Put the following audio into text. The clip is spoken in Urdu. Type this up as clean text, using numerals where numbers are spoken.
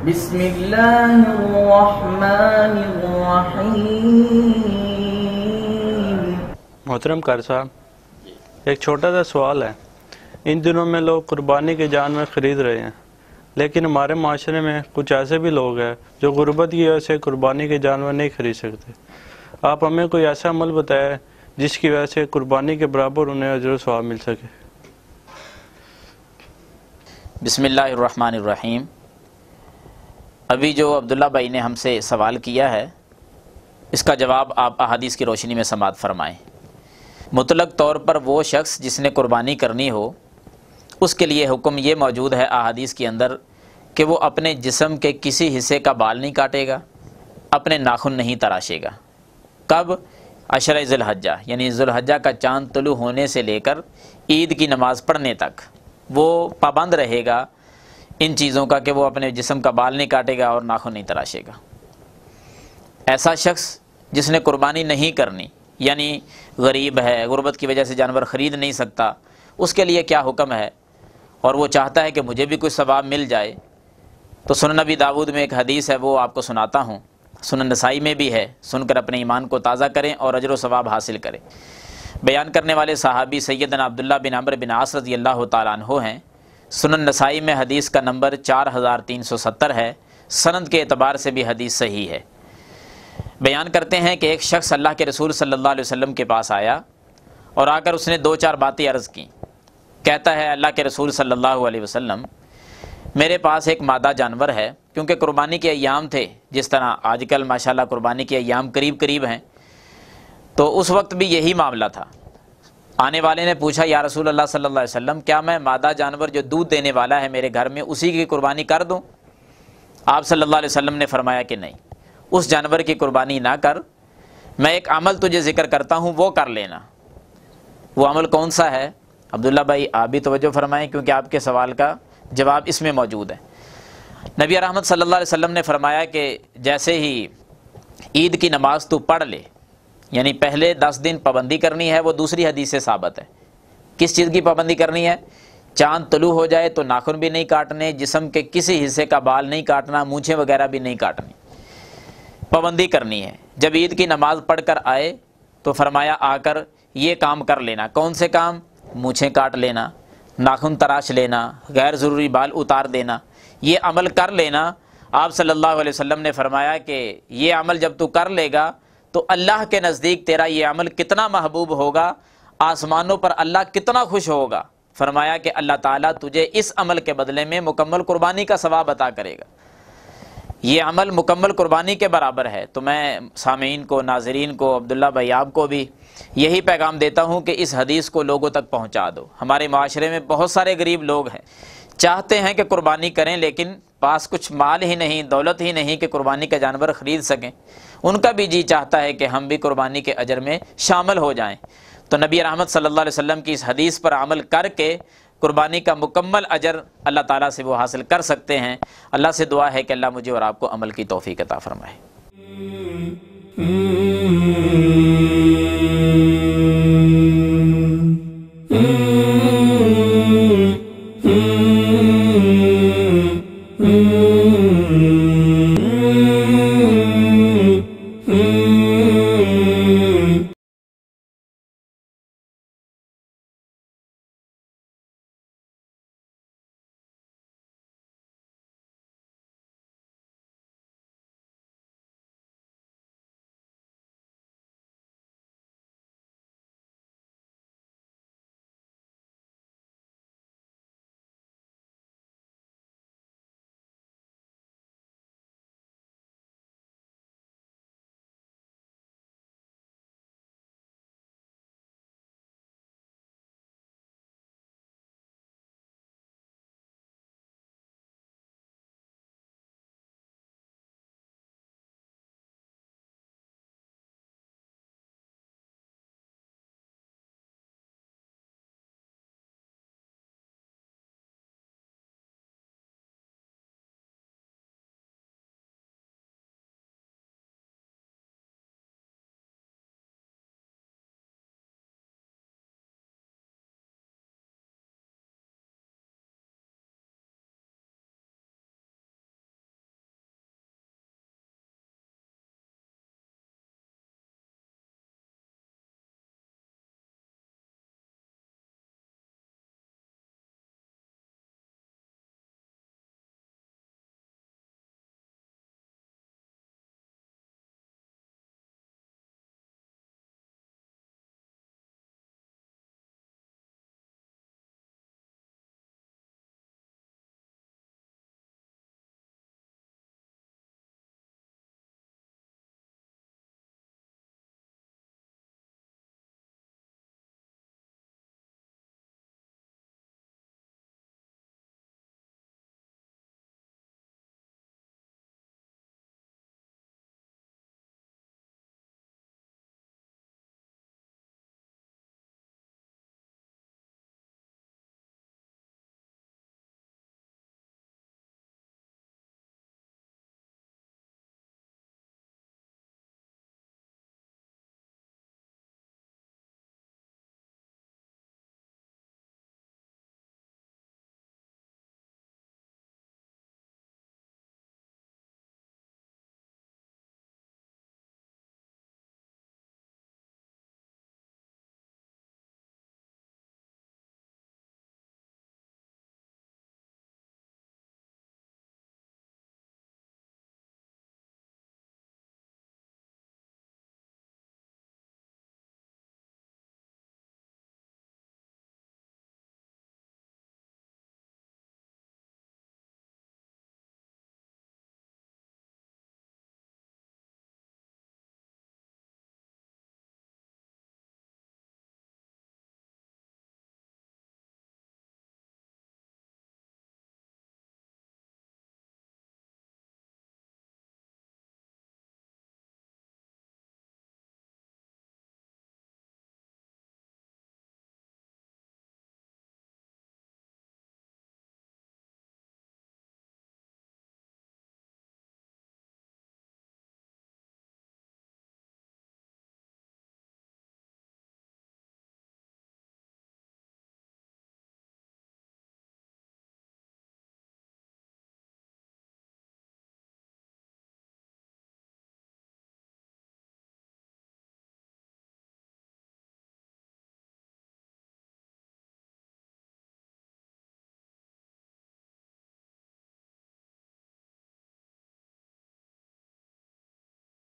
بسم اللہ الرحمن الرحیم۔ محترم قاری صاحب، ایک چھوٹا سا سوال ہے۔ ان دنوں میں لوگ قربانی کے جانور خرید رہے ہیں، لیکن ہمارے معاشرے میں کچھ ایسے بھی لوگ ہیں جو غربت کی وجہ سے قربانی کے جانور نہیں خرید سکتے۔ آپ ہمیں کوئی ایسا عمل بتائیں جس کی وجہ سے قربانی کے برابر انہیں اجر و ثواب مل سکے۔ بسم اللہ الرحمن الرحیم۔ ابھی جو عبداللہ بھائی نے ہم سے سوال کیا ہے، اس کا جواب آپ احادیث کی روشنی میں سماعت فرمائیں۔ مطلق طور پر وہ شخص جس نے قربانی کرنی ہو، اس کے لیے حکم یہ موجود ہے احادیث کے اندر کہ وہ اپنے جسم کے کسی حصے کا بال نہیں کاٹے گا، اپنے ناخن نہیں تراشے گا۔ کب؟ عشرہ ذی الحجہ، یعنی ذی الحجہ کا چاند طلوع ہونے سے لے کر عید کی نماز پڑھنے تک وہ پابند رہے گا ان چیزوں کا کہ وہ اپنے جسم کا بال نہیں کاٹے گا اور ناخن نہیں تراشے گا۔ ایسا شخص جس نے قربانی نہیں کرنی، یعنی غریب ہے، غربت کی وجہ سے جانور خرید نہیں سکتا، اس کے لیے کیا حکم ہے اور وہ چاہتا ہے کہ مجھے بھی کچھ ثواب مل جائے، تو سنن نبی داؤد میں ایک حدیث ہے، وہ آپ کو سناتا ہوں۔ سنن نسائی میں بھی ہے، سن کر اپنے ایمان کو تازہ کریں اور اجر و ثواب حاصل کریں۔ بیان کرنے والے صحابی سیدنا عبداللہ بن عمرو بن عاص رضی اللہ تعالیٰ عنہ ہیں۔ سنن نسائی میں حدیث کا نمبر 4370 ہے، سند کے اعتبار سے بھی حدیث صحیح ہے۔ بیان کرتے ہیں کہ ایک شخص اللہ کے رسول صلی اللہ علیہ وسلم کے پاس آیا اور آ کر اس نے 2-4 باتیں عرض کیں۔ کہتا ہے اللہ کے رسول صلی اللہ علیہ وسلم، میرے پاس ایک مادہ جانور ہے، کیونکہ قربانی کے ایام تھے، جس طرح آج کل ماشاءاللہ قربانی کے ایام قریب ہیں، تو اس وقت بھی یہی معاملہ تھا۔ آنے والے نے پوچھا یا رسول اللہ صلی اللہ علیہ وسلم، کیا میں مادہ جانور جو دودھ دینے والا ہے میرے گھر میں اسی کی قربانی کر دوں؟ آپ صلی اللہ علیہ وسلم نے فرمایا کہ نہیں، اس جانور کی قربانی نہ کر، میں ایک عمل تجھے ذکر کرتا ہوں، وہ کر لینا۔ وہ عمل کون سا ہے؟ عبداللہ بھائی آپ بھی توجہ فرمائیں، کیونکہ آپ کے سوال کا جواب اس میں موجود ہے۔ نبی رحمت صلی اللہ علیہ وسلم نے فرمایا کہ جیسے ہی عید کی نماز تو پڑھ لے، یعنی پہلے 10 دن پابندی کرنی ہے، وہ دوسری حدیث سے ثابت ہے۔ کس چیز کی پابندی کرنی ہے؟ چاند طلوع ہو جائے تو ناخن بھی نہیں کاٹنے، جسم کے کسی حصے کا بال نہیں کاٹنا، مونچھیں وغیرہ بھی نہیں کاٹنی، پابندی کرنی ہے۔ جب عید کی نماز پڑھ کر آئے تو فرمایا آ کر یہ کام کر لینا۔ کون سے کام؟ مونچھیں کاٹ لینا، ناخن تراش لینا، غیر ضروری بال اتار دینا، یہ عمل کر لینا۔ آپ صلی اللہ علیہ وسلم نے فرمایا کہ یہ عمل جب تو کر لے گا تو اللہ کے نزدیک تیرا یہ عمل کتنا محبوب ہوگا، آسمانوں پر اللہ کتنا خوش ہوگا۔ فرمایا کہ اللہ تعالیٰ تجھے اس عمل کے بدلے میں مکمل قربانی کا ثواب عطا کرے گا۔ یہ عمل مکمل قربانی کے برابر ہے۔ تو میں سامعین کو، ناظرین کو، عبداللہ بھائی آپ کو بھی یہی پیغام دیتا ہوں کہ اس حدیث کو لوگوں تک پہنچا دو۔ ہمارے معاشرے میں بہت سارے غریب لوگ ہیں، چاہتے ہیں کہ قربانی کریں، لیکن پاس کچھ مال ہی نہیں، دولت ہی نہیں کہ قربانی کا جانور خرید سکیں۔ ان کا بھی جی چاہتا ہے کہ ہم بھی قربانی کے اجر میں شامل ہو جائیں۔ تو نبی رحمت صلی اللہ علیہ وسلم کی اس حدیث پر عمل کر کے قربانی کا مکمل اجر اللہ تعالیٰ سے وہ حاصل کر سکتے ہیں۔ اللہ سے دعا ہے کہ اللہ مجھے اور آپ کو عمل کی توفیق عطا فرمائے۔